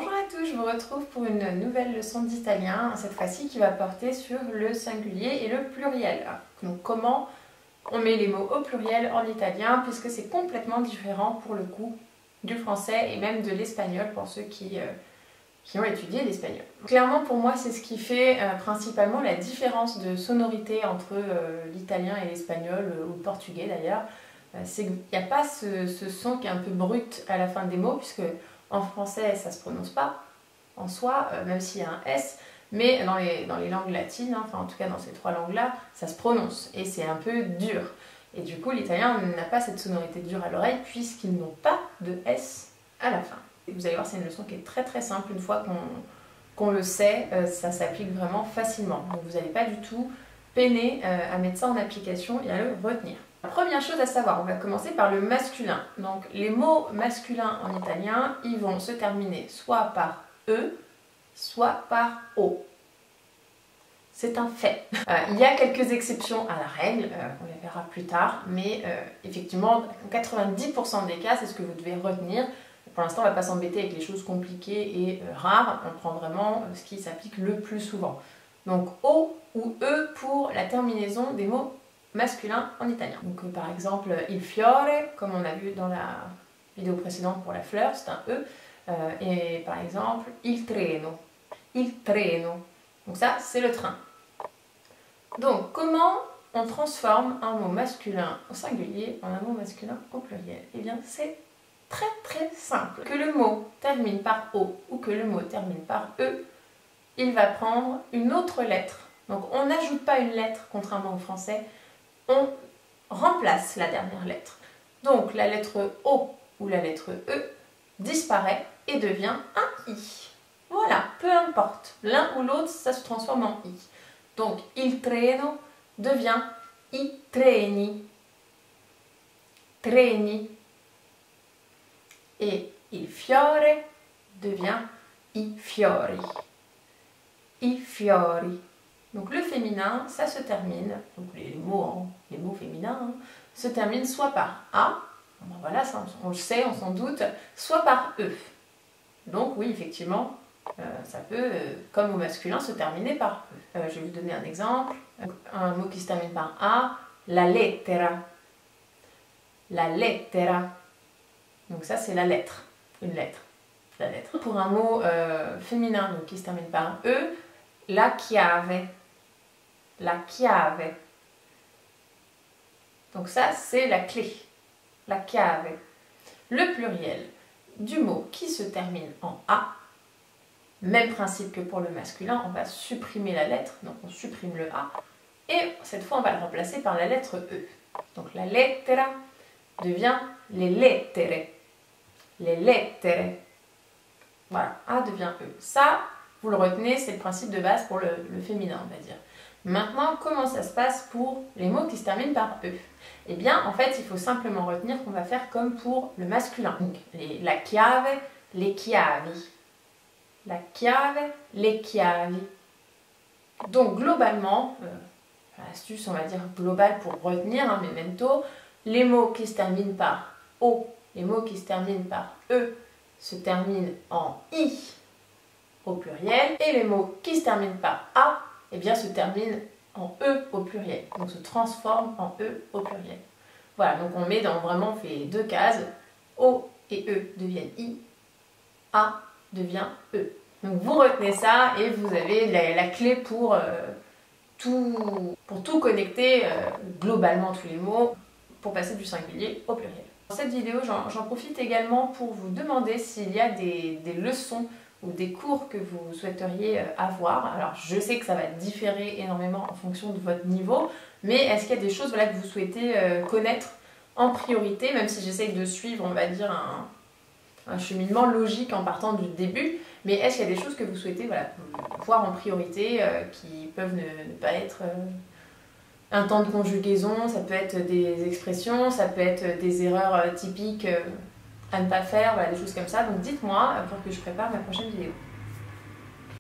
Bonjour à tous, je vous retrouve pour une nouvelle leçon d'italien, cette fois-ci qui va porter sur le singulier et le pluriel. Donc comment on met les mots au pluriel en italien, puisque c'est complètement différent pour le coup du français et même de l'espagnol pour ceux qui ont étudié l'espagnol. Clairement pour moi c'est ce qui fait principalement la différence de sonorité entre l'italien et l'espagnol, ou le portugais d'ailleurs. C'est qu'il n'y a pas ce son qui est un peu brut à la fin des mots, puisque en français, ça ne se prononce pas en soi, même s'il y a un S, mais dans les langues latines, enfin en tout cas dans ces trois langues-là, ça se prononce et c'est un peu dur. Et du coup, l'italien n'a pas cette sonorité dure à l'oreille puisqu'ils n'ont pas de S à la fin. Et vous allez voir, c'est une leçon qui est très très simple. Une fois qu'on le sait, ça s'applique vraiment facilement. Donc vous n'allez pas du tout peiner à mettre ça en application et à le retenir. La première chose à savoir, on va commencer par le masculin. Donc les mots masculins en italien, ils vont se terminer soit par E, soit par O. C'est un fait. Il y a quelques exceptions à la règle, on les verra plus tard, mais effectivement, 90% des cas, c'est ce que vous devez retenir. Pour l'instant, on ne va pas s'embêter avec les choses compliquées et rares, on prend vraiment ce qui s'applique le plus souvent. Donc O ou E pour la terminaison des mots masculin en italien. Donc par exemple il fiore, comme on a vu dans la vidéo précédente pour la fleur, c'est un E. Et par exemple il treno. Il treno. Donc ça c'est le train. Donc comment on transforme un mot masculin au singulier en un mot masculin au pluriel? Eh bien c'est très très simple. Que le mot termine par O ou que le mot termine par E, il va prendre une autre lettre. Donc on n'ajoute pas une lettre contrairement au français, on remplace la dernière lettre. Donc la lettre O ou la lettre E disparaît et devient un I. Voilà, peu importe. L'un ou l'autre, ça se transforme en I. Donc il treno devient I treni. Treni. Et il fiore devient I fiori. I fiori. Donc le féminin, ça se termine, donc les mots féminins, se terminent soit par A, ben voilà, ça, on le sait, on s'en doute, soit par E. Donc oui, effectivement, ça peut, comme au masculin, se terminer par E. Je vais vous donner un exemple. Un mot qui se termine par A, la lettera. La lettera. Donc ça, c'est la lettre, une lettre. La lettre. Pour un mot féminin donc, qui se termine par E, la chiave. La chiave. Donc ça, c'est la clé. La chiave. Le pluriel du mot qui se termine en A, même principe que pour le masculin, on va supprimer la lettre, donc on supprime le A, et cette fois, on va le remplacer par la lettre E. Donc la lettera devient les lettere. Les lettere. Voilà, A devient E. Ça, vous le retenez, c'est le principe de base pour le féminin, on va dire. Maintenant, comment ça se passe pour les mots qui se terminent par E? Eh bien, en fait, il faut simplement retenir qu'on va faire comme pour le masculin. Donc, la chiave, les chiavi. La chiave, les chiavi. Donc, globalement, l'astuce, on va dire globale pour retenir, memento, les mots qui se terminent par O, les mots qui se terminent par E, se terminent en I au pluriel, et les mots qui se terminent par A, eh bien, se termine en E au pluriel, donc se transforme en E au pluriel. Voilà, donc on met vraiment, on fait deux cases, O et E deviennent I, A devient E. Donc vous retenez ça et vous avez la clé pour tout connecter, globalement tous les mots, pour passer du singulier au pluriel. Dans cette vidéo, j'en profite également pour vous demander s'il y a des leçons ou des cours que vous souhaiteriez avoir. Alors je sais que ça va différer énormément en fonction de votre niveau, mais est-ce qu'il y a des choses voilà, que vous souhaitez connaître en priorité, même si j'essaye de suivre, on va dire, un cheminement logique en partant du début, mais est-ce qu'il y a des choses que vous souhaitez voilà, voir en priorité, qui peuvent ne pas être un temps de conjugaison, ça peut être des expressions, ça peut être des erreurs typiques à ne pas faire, voilà, des choses comme ça. Donc dites-moi pour que je prépare ma prochaine vidéo.